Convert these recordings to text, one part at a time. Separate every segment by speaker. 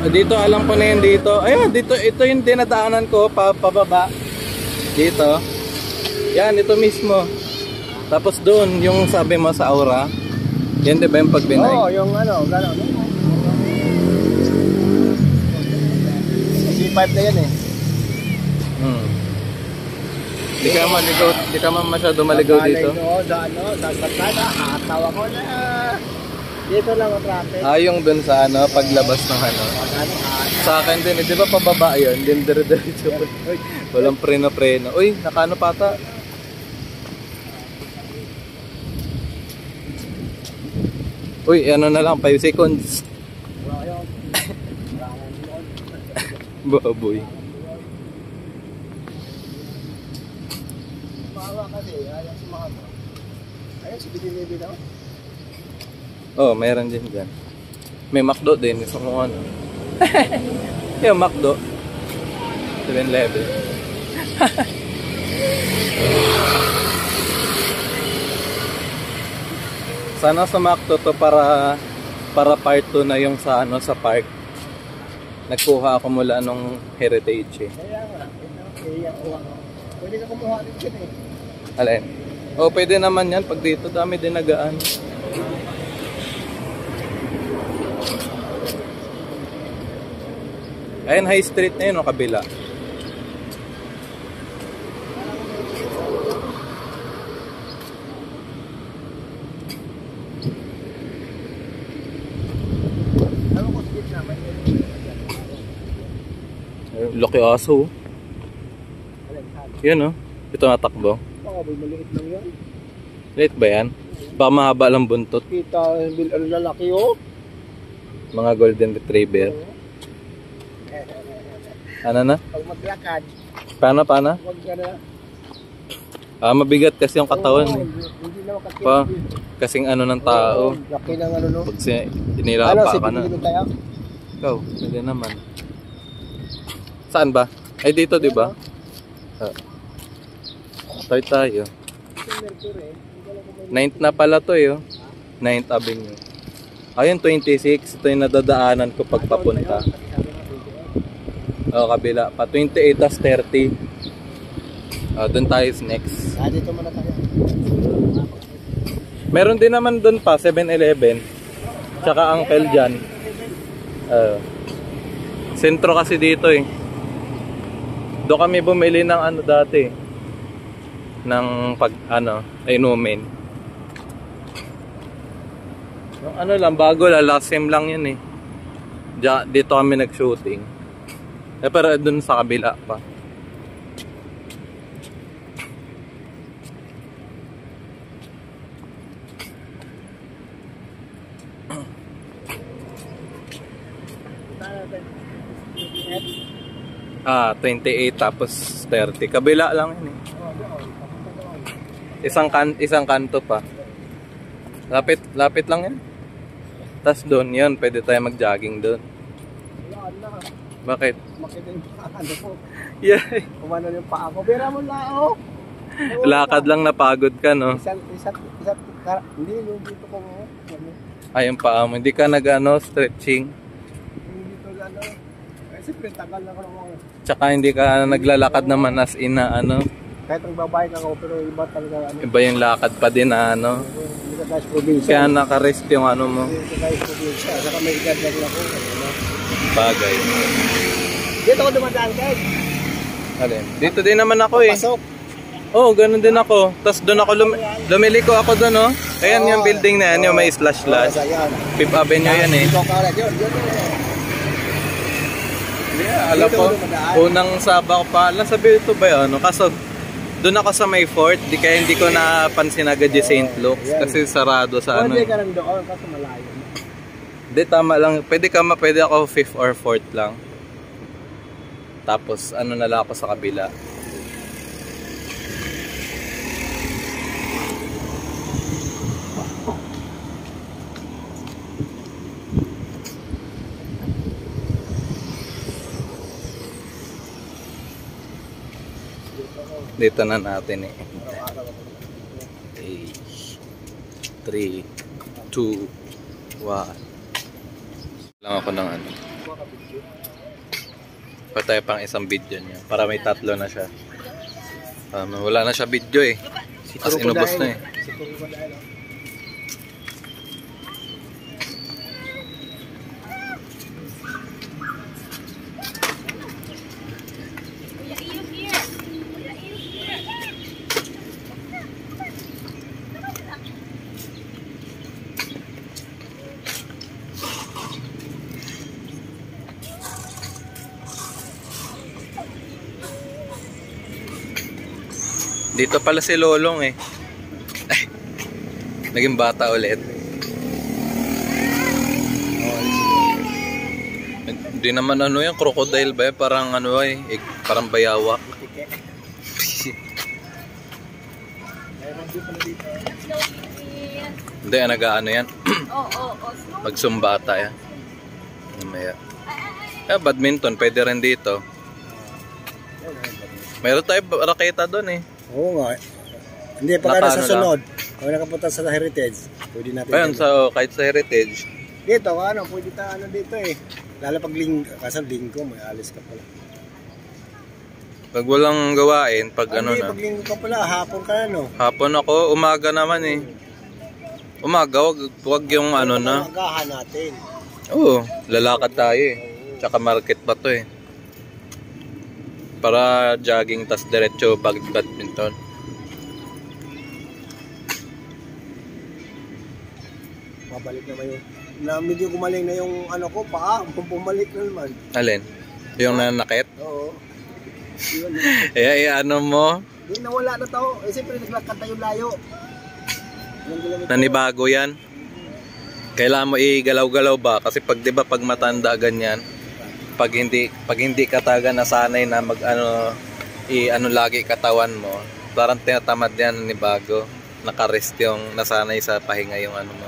Speaker 1: Dito, alam ko na yun dito. Ayun, dito, ito yung dinadaanan ko, pababa. Dito. Yan, ito mismo. Tapos doon, yung sabi mo sa Aura. Yan, di ba yung pagbinay?
Speaker 2: Oo, yung ano, gano'n. C5 na yan eh.
Speaker 1: Di ka man masyado maligaw dito.
Speaker 2: Sa Sakada, hatawa ko na. Dito lang ang traffic.
Speaker 1: Yung dun sa ano, paglabas ng ano. Sa akin din, di ba pababa yun? Din dire-diretso. Walang preno-preno. Uy, nakano pata? Uy, ano na lang, 5 seconds. Baboy.
Speaker 2: Maawa kasi, ayaw si Mama. Ayun, si Bidinibi na.
Speaker 1: Oh, mayroon din dyan. May McDo din, isang mga ano. Yung McDo 7-Eleven. Sana sa McDo to para part 2 na yung sa ano sa park. Nagkuha ako mula nung Heritage eh.
Speaker 2: Kaya nga, pwede ka kumuha rin dyan eh.
Speaker 1: Alin? Oh, pwede naman yan pag dito dami din nagaan. Ayun, High Street na yun o kabila. Laki aso. Yan o. Ito natakbo.
Speaker 2: Oo, maliit lang yan.
Speaker 1: Late ba yan? Baka mahaba lang buntot.
Speaker 2: Kita ang lalaki oh.
Speaker 1: Mga golden retriever. Ano na?
Speaker 2: Pag maglakad,
Speaker 1: Paano?
Speaker 2: huwag ka na.
Speaker 1: Mabigat kasi yung katawan eh.
Speaker 2: Hindi na makakita.
Speaker 1: Pa, kasing ano ng tao.
Speaker 2: Laki ng ano no.
Speaker 1: Pag inilapa ka na.
Speaker 2: Ano, tayo?
Speaker 1: Ikaw, pwede naman. Saan ba? Ay dito, di ba? Tayo. 9th na pala to eh. 9th Avenue. Ayun, 26. Ito yung nadadaanan ko pag papunta. Kabila pa. 28 tas 30. Doon tayo next.
Speaker 2: Dito muna tayo.
Speaker 1: Meron din naman doon pa, 7-Eleven. Tsaka Uncle John. Sentro kasi dito eh. Doon kami bumili ng ano dati. Ng inumin. Yung ano lang, bago lang, last sem lang yun eh. Dito kami nag-shooting. Pero doon sa kabila pa. Ah, 28 tapos 30. Kabila lang yun eh. Isang kanto pa. Lapit lang yan. Tapos doon yun, pwede tayo mag-jogging doon. Bakit?
Speaker 2: Makita yung ano po.
Speaker 1: Yeah.
Speaker 2: Kumano yung paa ko. Pera mo na ako.
Speaker 1: Lakad lang napagod ka, no?
Speaker 2: Hindi, yung dito ko mo.
Speaker 1: Ay, yung paa mo. Hindi ka stretching.
Speaker 2: Hindi dito gano'n. Kasi tagal na ko naman.
Speaker 1: Tsaka hindi ka naglalakad naman as in na
Speaker 2: Kahit ang babae ako, pero iba talaga
Speaker 1: Iba yung lakad pa din na
Speaker 2: Hindi ka tayo probinsya.
Speaker 1: Kaya nakarest yung mo.
Speaker 2: Hindi ka tayo probinsya. Saka may edad lang ako.
Speaker 1: Bagay.
Speaker 2: Dito ako dumadaan kahit.
Speaker 1: Alin? Dito din naman ako eh.
Speaker 2: Pasok.
Speaker 1: Oo, ganun din ako. Tapos doon ako, lumiliko ako doon, oh. Ayan yung building na yan, yung may slash-slash. Fifth Avenue yan eh. Yeah, alam ko, unang saba ko pa, alam sabi ito ba yun? Kaso, doon ako sa may fort, hindi ko napansin agad yung St. Luke's kasi sarado sa
Speaker 2: Pwede ka rin doon, kasi malayo.
Speaker 1: Hindi, tama lang. Pwede ako 5th or 4th lang. Tapos, na lang ako sa kabila. Dito na natin eh. 3, 2, 1. Lang ako ng ano. Patay pang isang video niya. Para may 3 na siya. Wala na siya video eh. As inubos na eh. Dito pala si Lolong eh. Ay, naging bata ulit. Hindi naman ano yan, crocodile ba yan? Parang ano eh, parang bayawak. Hindi, nag-ano yan. Magsumbata yan. Mamaya. Badminton, pwede rin dito. Meron tayo raketa doon eh.
Speaker 2: Oo nga. Hindi, pagka sa sunod, kung nakapunta sa Heritage, pwede natin.
Speaker 1: Ayun, kahit sa Heritage.
Speaker 2: Dito, pwede tayo dito eh. Lalo pag linggo, may alis ka pala.
Speaker 1: Pag walang gawain, pag ano na.
Speaker 2: Pag linggo ka pala, hapon ka na no?
Speaker 1: Hapon ako, umaga naman eh. Umaga, wag yung ano na.
Speaker 2: Umagahan natin.
Speaker 1: Oo, lalakad tayo eh. Tsaka market pa to eh. Para jogging tas diretso badminton.
Speaker 2: Mabalik naman yun. Medyo gumaling na yung ano ko, bumalik na naman.
Speaker 1: Alin? Yung nanakit?
Speaker 2: Oo.
Speaker 1: Ano mo?
Speaker 2: Hindi, nawala na tao. Siyempre naglakad tayo layo.
Speaker 1: Nanibago yan. Kailangan mo igalaw-galaw ba? Kasi pag 'di ba pag matanda ganyan, pag hindi ka talaga nasanay na ano lagi katawan mo, parang tinatamad yan ni bago. Naka-rest yung nasanay sa pahinga yung ano mo.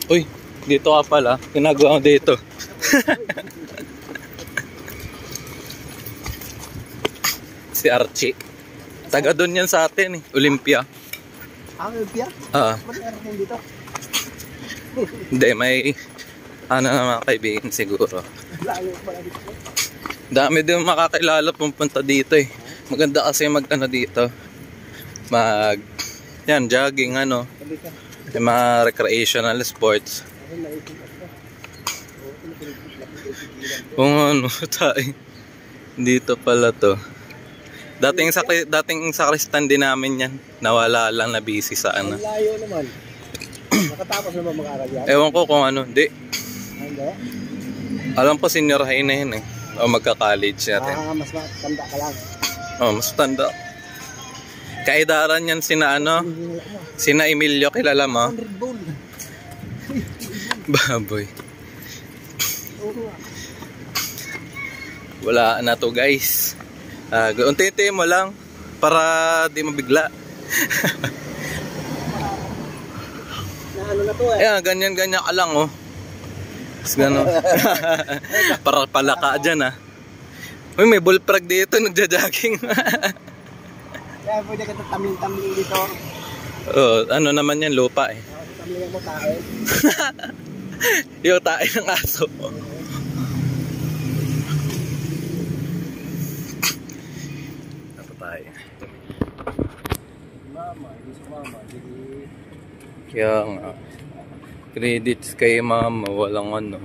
Speaker 1: Uy, dito ka pala. Ginagawa ko dito. Si Archie. Taga doon yan sa atin eh. Olympia.
Speaker 2: Olympia?
Speaker 1: Ba't
Speaker 2: meron dito?
Speaker 1: Hindi, may mga kaibigan siguro.
Speaker 2: Layo pala dito.
Speaker 1: Dami din makakilala pumunta dito eh. Maganda kasi dito. Yan, jogging yung mga recreational sports. Kung tayo. Dito pala to. Dating sakristan din namin yan. Nawala lang na busy sa ano.
Speaker 2: Layo naman. Nakatapos naman mag-aral yan?
Speaker 1: Ewan ko kung ano. Hindi. Alam ko senior high na yun eh. O magka-college natin.
Speaker 2: Mas matanda ka lang.
Speaker 1: Mas tanda. Kaidaran yan sina Emilio, kilala mo? Baboy. Wala na to guys. Unti-unti mo lang para di mabigla.
Speaker 2: Na to eh.
Speaker 1: Ayan, ganyan-ganyan ka lang oh. Gano. Para pala ka dyan ah. Uy, may bullfrog dito, nagja-jogging.
Speaker 2: Kaya pwede ka tamling-tamling dito.
Speaker 1: Oo, ano naman yan, lupa eh.
Speaker 2: Tamling mo tae.
Speaker 1: Yung tae ng aso. Ano tayo?
Speaker 2: Mama,
Speaker 1: Kaya nga. Credits kay mama, walang ano.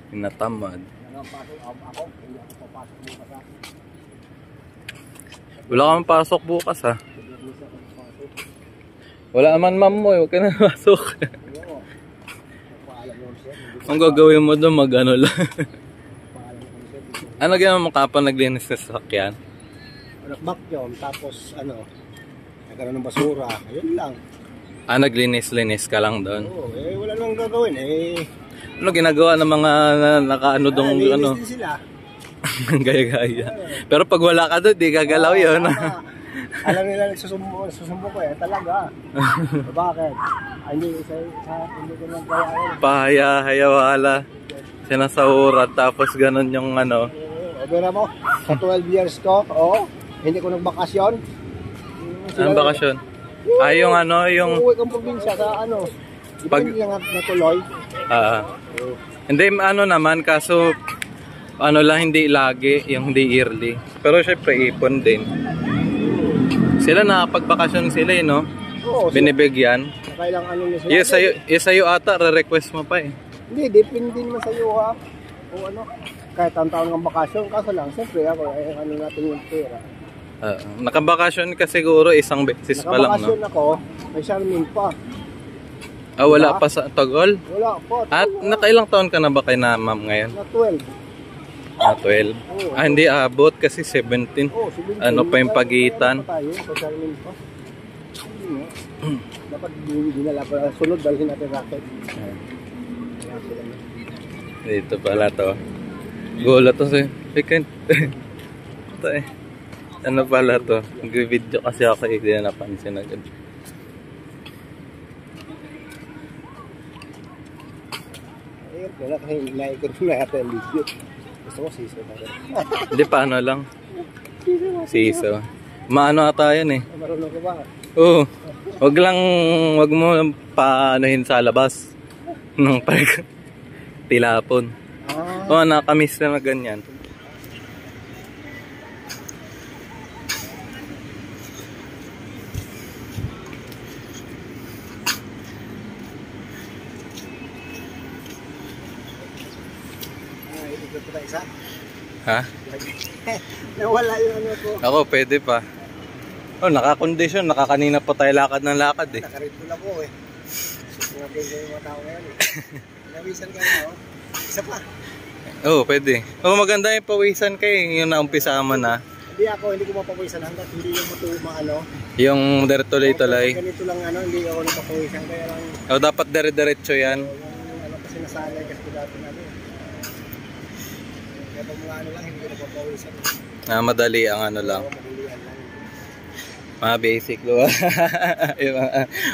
Speaker 1: Pinatamad. Wala kang pasok bukas ha. Wala naman ma'am mo, huwag ka na pasok. Ang gagawin mo doon, mag-ano lang. Ano ginawa mo kapag naglinis sa sasakyan?
Speaker 2: Vacuum, tapos nagkaroon ng basura, ayun lang.
Speaker 1: Naglinis-linis ka lang doon?
Speaker 2: Oo, wala nang gagawin eh.
Speaker 1: Ano ginagawa ng mga nakaano dong
Speaker 2: Linis din sila.
Speaker 1: Gaya-gaya. Pero pag wala ka doon, di gagalaw yun.
Speaker 2: Alam nila nagsusumbo ko talaga. Bakit? Hindi ko nang kaya yun.
Speaker 1: Pahaya-hayawala. Sinasahuran, tapos ganun yung ano.
Speaker 2: Obera mo, sa 12 years ko, hindi ko nagbakasyon.
Speaker 1: Anong bakasyon? Yung ano, yung...
Speaker 2: Uuwi kang probinsya sa ano. Pag... Hindi lang natuloy.
Speaker 1: Hindi, ano naman, kaso... Ano lang, hindi lagi, yung hindi yearly. Pero syempre, ipon din. Sila nakapagbakasyon sila no?
Speaker 2: Oo.
Speaker 1: Binibigyan.
Speaker 2: Kailang ano na sila.
Speaker 1: Yes, sa'yo ata, re-request mo pa eh.
Speaker 2: Hindi, depende naman sa'yo ha. O ano, kahit ang taon ng bakasyon, kaso lang, siyempre ako, ano natin yung pera.
Speaker 1: Nakabakasyon ka siguro isang beses pa lang, no?
Speaker 2: Nakabakasyon ako, may Charmin pa.
Speaker 1: Wala pa sa Tagol?
Speaker 2: Wala pa.
Speaker 1: At nakailang taon ka na ba kay na ma'am ngayon?
Speaker 2: Na 12.
Speaker 1: 12? Hindi abot kasi 17.
Speaker 2: 17.
Speaker 1: Ano pa yung pagitan?
Speaker 2: Tayo, sa Charmin pa. Dapat dinala pa. Sunod, dalhin natin racket.
Speaker 1: Dito pala to. Gola to si Pikan. Ito eh. Ano pala to? Nag-video kasi ako eh. Hindi na napansin agad.
Speaker 2: Ayun, wala kasi naikot na natin ang video. Gusto ko siso na rin.
Speaker 1: Hindi, paano lang? Siso. Maano ata yan eh.
Speaker 2: Marunong ko ba?
Speaker 1: Oo. Wag mo paanohin sa labas. Nung parang tilapon. Nakamiss na ganyan. Ha?
Speaker 2: Nawala yung ano ko.
Speaker 1: Ako, pwede pa. Naka-condition. Nakakanina pa tayo lakad ng lakad eh.
Speaker 2: Nakaritol ako eh. Sinabi ko yung mga tao ngayon eh. Nawisan ka na Isa pa.
Speaker 1: Pwede. Maganda yung pawisan kayo. Yung naumpisa mo na.
Speaker 2: Hindi hindi ko mapawisan hanggat hindi yung maano.
Speaker 1: Yung tuloy-tuloy.
Speaker 2: Ganito lang hindi ako napapawisan. Kaya lang.
Speaker 1: Dapat dire-diretso yan.
Speaker 2: Yung kasi nasanay kasi dati namin. Kaya pag mga lang, hindi ko napapawisan.
Speaker 1: Madali ang ano lang. Mga basic lo.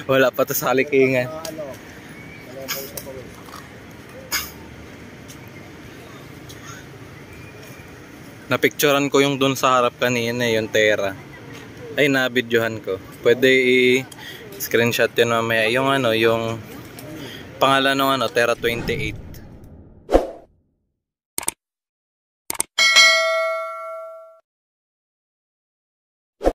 Speaker 1: Wala pa to sa kalikingan. Napicturean ko yung dun sa harap kanina, yung Terra. Ay, nabidyohan ko. Pwede i-screenshot yun mamaya. Yung yung pangalan ng Terra 28.